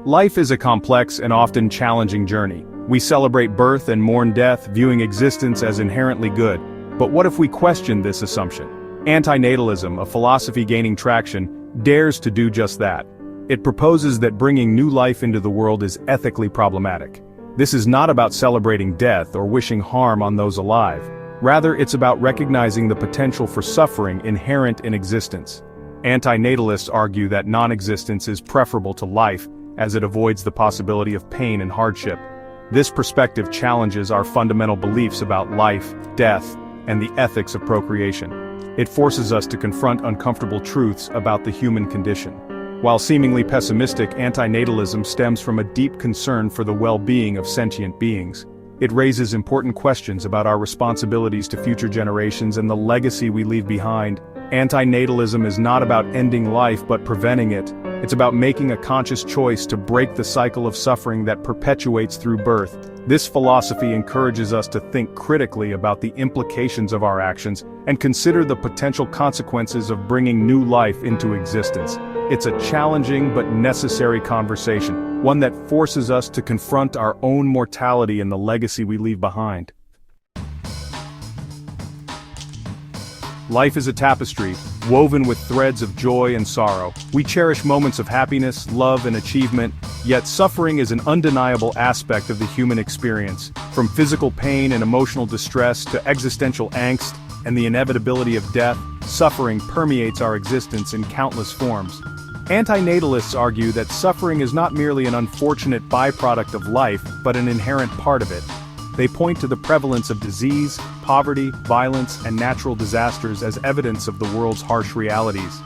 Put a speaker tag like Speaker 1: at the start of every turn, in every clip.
Speaker 1: Life is a complex and often challenging journey. We celebrate birth and mourn death, viewing existence as inherently good. But what if we question this assumption? Anti-natalism, a philosophy gaining traction, dares to do just that. It proposes that bringing new life into the world is ethically problematic. This is not about celebrating death or wishing harm on those alive. Rather, it's about recognizing the potential for suffering inherent in existence. Anti-natalists argue that non-existence is preferable to life, as it avoids the possibility of pain and hardship. This perspective challenges our fundamental beliefs about life, death, and the ethics of procreation. It forces us to confront uncomfortable truths about the human condition. While seemingly pessimistic, anti-natalism stems from a deep concern for the well-being of sentient beings. It raises important questions about our responsibilities to future generations and the legacy we leave behind. Anti-natalism is not about ending life but preventing it. It's about making a conscious choice to break the cycle of suffering that perpetuates through birth. This philosophy encourages us to think critically about the implications of our actions and consider the potential consequences of bringing new life into existence. It's a challenging but necessary conversation, one that forces us to confront our own mortality and the legacy we leave behind. Life is a tapestry, woven with threads of joy and sorrow. We cherish moments of happiness, love, and achievement, yet suffering is an undeniable aspect of the human experience. From physical pain and emotional distress to existential angst and the inevitability of death, suffering permeates our existence in countless forms. Anti-natalists argue that suffering is not merely an unfortunate byproduct of life, but an inherent part of it. They point to the prevalence of disease, poverty, violence, and natural disasters as evidence of the world's harsh realities.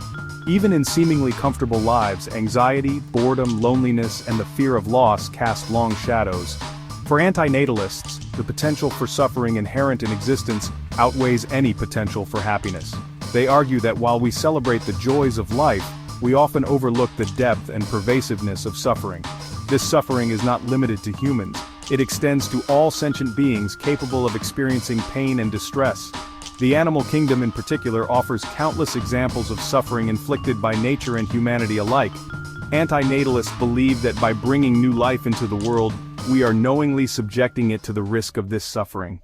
Speaker 1: Even in seemingly comfortable lives, anxiety, boredom, loneliness, and the fear of loss cast long shadows. For anti-natalists, the potential for suffering inherent in existence outweighs any potential for happiness. They argue that while we celebrate the joys of life, we often overlook the depth and pervasiveness of suffering. This suffering is not limited to humans. It extends to all sentient beings capable of experiencing pain and distress. The animal kingdom in particular offers countless examples of suffering inflicted by nature and humanity alike. Anti-natalists believe that by bringing new life into the world, we are knowingly subjecting it to the risk of this suffering.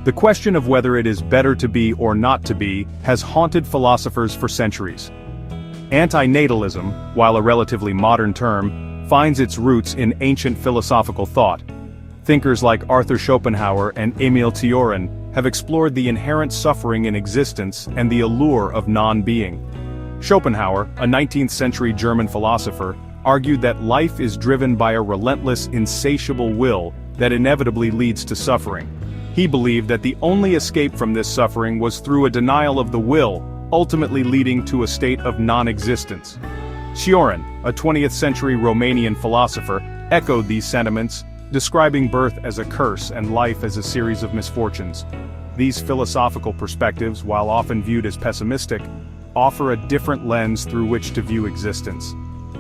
Speaker 1: The question of whether it is better to be or not to be has haunted philosophers for centuries. Anti-natalism, while a relatively modern term, finds its roots in ancient philosophical thought. Thinkers like Arthur Schopenhauer and Emil Cioran have explored the inherent suffering in existence and the allure of non-being. Schopenhauer, a 19th-century German philosopher, argued that life is driven by a relentless, insatiable will that inevitably leads to suffering. He believed that the only escape from this suffering was through a denial of the will, ultimately leading to a state of non-existence. Cioran, a 20th-century Romanian philosopher, echoed these sentiments, describing birth as a curse and life as a series of misfortunes. These philosophical perspectives, while often viewed as pessimistic, offer a different lens through which to view existence.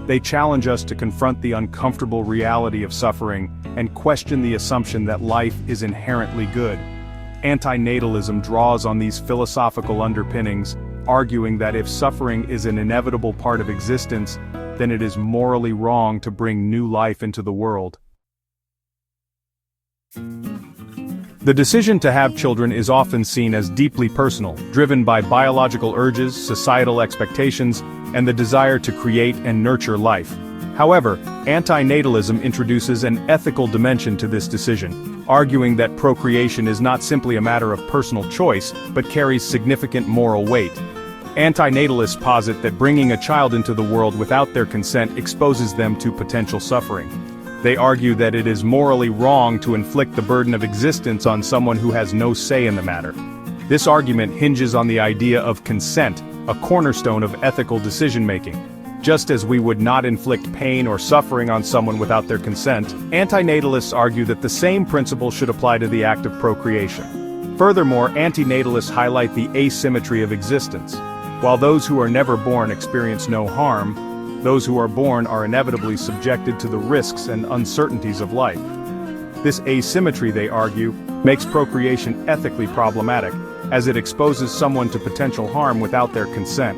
Speaker 1: They challenge us to confront the uncomfortable reality of suffering and question the assumption that life is inherently good. Anti-natalism draws on these philosophical underpinnings, arguing that if suffering is an inevitable part of existence, then it is morally wrong to bring new life into the world. The decision to have children is often seen as deeply personal, driven by biological urges, societal expectations, and the desire to create and nurture life. However, anti-natalism introduces an ethical dimension to this decision, arguing that procreation is not simply a matter of personal choice, but carries significant moral weight. Anti-natalists posit that bringing a child into the world without their consent exposes them to potential suffering. They argue that it is morally wrong to inflict the burden of existence on someone who has no say in the matter. This argument hinges on the idea of consent, a cornerstone of ethical decision-making. Just as we would not inflict pain or suffering on someone without their consent, anti-natalists argue that the same principle should apply to the act of procreation. Furthermore, anti-natalists highlight the asymmetry of existence. While those who are never born experience no harm, those who are born are inevitably subjected to the risks and uncertainties of life. This asymmetry, they argue, makes procreation ethically problematic, as it exposes someone to potential harm without their consent.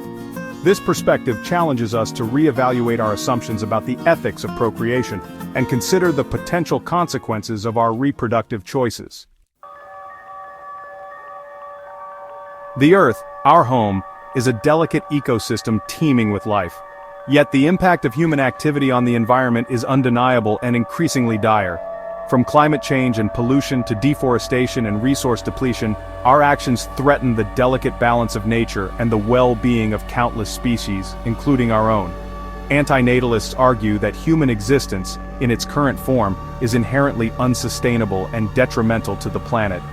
Speaker 1: This perspective challenges us to reevaluate our assumptions about the ethics of procreation and consider the potential consequences of our reproductive choices. The Earth, our home, is a delicate ecosystem teeming with life. Yet the impact of human activity on the environment is undeniable and increasingly dire. From climate change and pollution to deforestation and resource depletion, our actions threaten the delicate balance of nature and the well-being of countless species, including our own. Anti-natalists argue that human existence, in its current form, is inherently unsustainable and detrimental to the planet.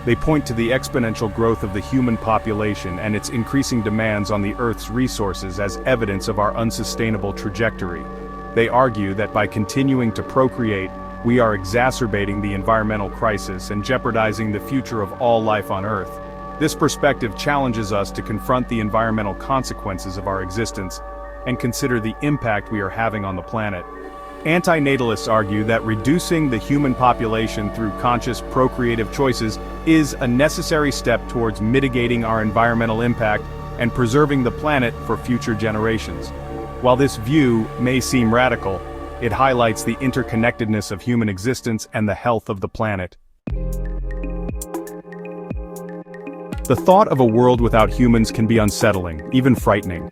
Speaker 1: They point to the exponential growth of the human population and its increasing demands on the Earth's resources as evidence of our unsustainable trajectory. They argue that by continuing to procreate, we are exacerbating the environmental crisis and jeopardizing the future of all life on Earth. This perspective challenges us to confront the environmental consequences of our existence and consider the impact we are having on the planet. Anti-natalists argue that reducing the human population through conscious procreative choices is a necessary step towards mitigating our environmental impact and preserving the planet for future generations. While this view may seem radical, it highlights the interconnectedness of human existence and the health of the planet. The thought of a world without humans can be unsettling, even frightening.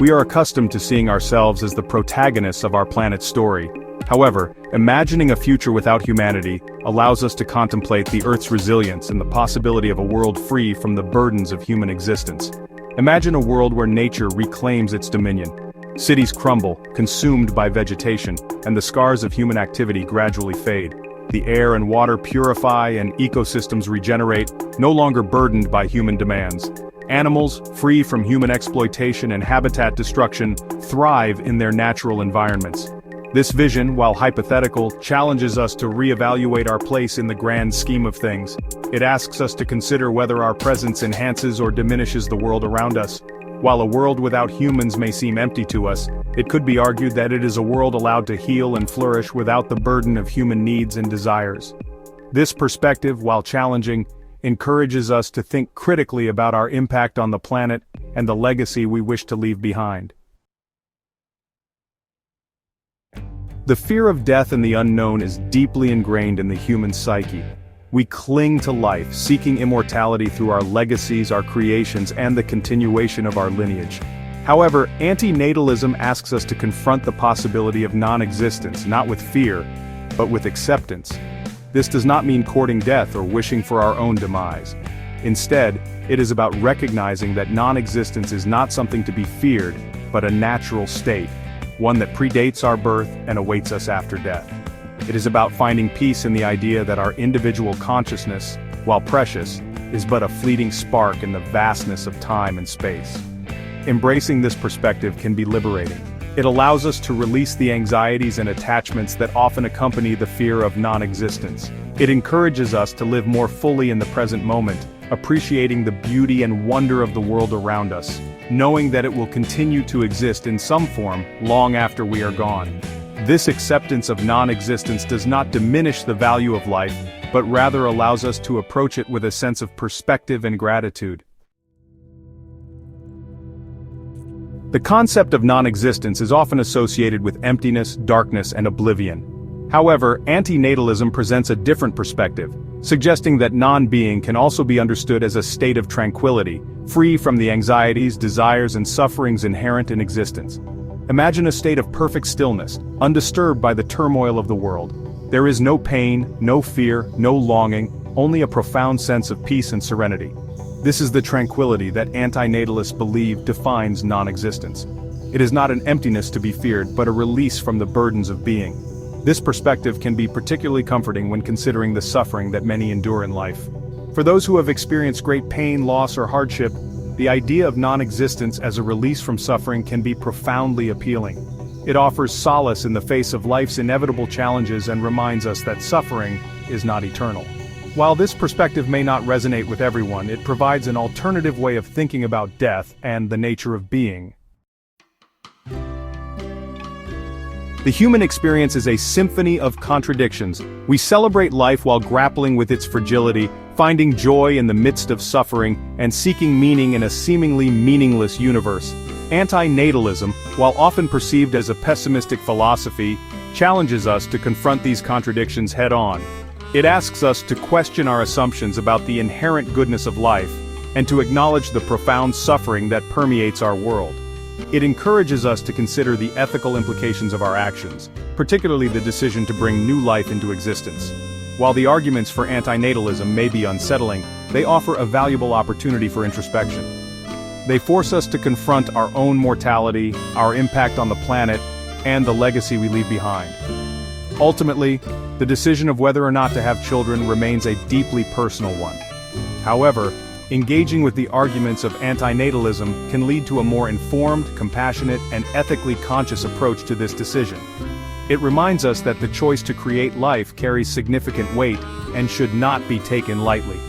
Speaker 1: We are accustomed to seeing ourselves as the protagonists of our planet's story. However, imagining a future without humanity allows us to contemplate the Earth's resilience and the possibility of a world free from the burdens of human existence. Imagine a world where nature reclaims its dominion. Cities crumble, consumed by vegetation, and the scars of human activity gradually fade. The air and water purify and ecosystems regenerate, no longer burdened by human demands. Animals, free from human exploitation and habitat destruction, thrive in their natural environments. This vision, while hypothetical, challenges us to reevaluate our place in the grand scheme of things. It asks us to consider whether our presence enhances or diminishes the world around us. While a world without humans may seem empty to us, it could be argued that it is a world allowed to heal and flourish without the burden of human needs and desires. This perspective, while challenging, encourages us to think critically about our impact on the planet and the legacy we wish to leave behind. The fear of death and the unknown is deeply ingrained in the human psyche. We cling to life, seeking immortality through our legacies, our creations, and the continuation of our lineage. However, anti-natalism asks us to confront the possibility of non-existence, not with fear, but with acceptance. This does not mean courting death or wishing for our own demise. Instead, it is about recognizing that non-existence is not something to be feared, but a natural state, one that predates our birth and awaits us after death. It is about finding peace in the idea that our individual consciousness, while precious, is but a fleeting spark in the vastness of time and space. Embracing this perspective can be liberating. It allows us to release the anxieties and attachments that often accompany the fear of non-existence. It encourages us to live more fully in the present moment, appreciating the beauty and wonder of the world around us, knowing that it will continue to exist in some form long after we are gone. This acceptance of non-existence does not diminish the value of life, but rather allows us to approach it with a sense of perspective and gratitude. The concept of non-existence is often associated with emptiness, darkness, and oblivion. However, anti-natalism presents a different perspective, suggesting that non-being can also be understood as a state of tranquility, free from the anxieties, desires, and sufferings inherent in existence. Imagine a state of perfect stillness, undisturbed by the turmoil of the world. There is no pain, no fear, no longing, only a profound sense of peace and serenity. This is the tranquility that anti-natalists believe defines non-existence. It is not an emptiness to be feared, but a release from the burdens of being. This perspective can be particularly comforting when considering the suffering that many endure in life. For those who have experienced great pain, loss, or hardship, the idea of non-existence as a release from suffering can be profoundly appealing. It offers solace in the face of life's inevitable challenges and reminds us that suffering is not eternal. While this perspective may not resonate with everyone, it provides an alternative way of thinking about death and the nature of being. The human experience is a symphony of contradictions. We celebrate life while grappling with its fragility, finding joy in the midst of suffering, and seeking meaning in a seemingly meaningless universe. Anti-natalism, while often perceived as a pessimistic philosophy, challenges us to confront these contradictions head-on. It asks us to question our assumptions about the inherent goodness of life, and to acknowledge the profound suffering that permeates our world. It encourages us to consider the ethical implications of our actions, particularly the decision to bring new life into existence. While the arguments for antinatalism may be unsettling, they offer a valuable opportunity for introspection. They force us to confront our own mortality, our impact on the planet, and the legacy we leave behind. Ultimately, the decision of whether or not to have children remains a deeply personal one. However, engaging with the arguments of antinatalism can lead to a more informed, compassionate, and ethically conscious approach to this decision. It reminds us that the choice to create life carries significant weight and should not be taken lightly.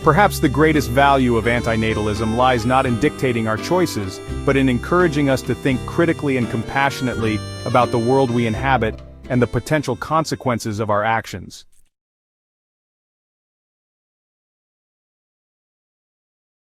Speaker 1: Perhaps the greatest value of antinatalism lies not in dictating our choices, but in encouraging us to think critically and compassionately about the world we inhabit and the potential consequences of our actions.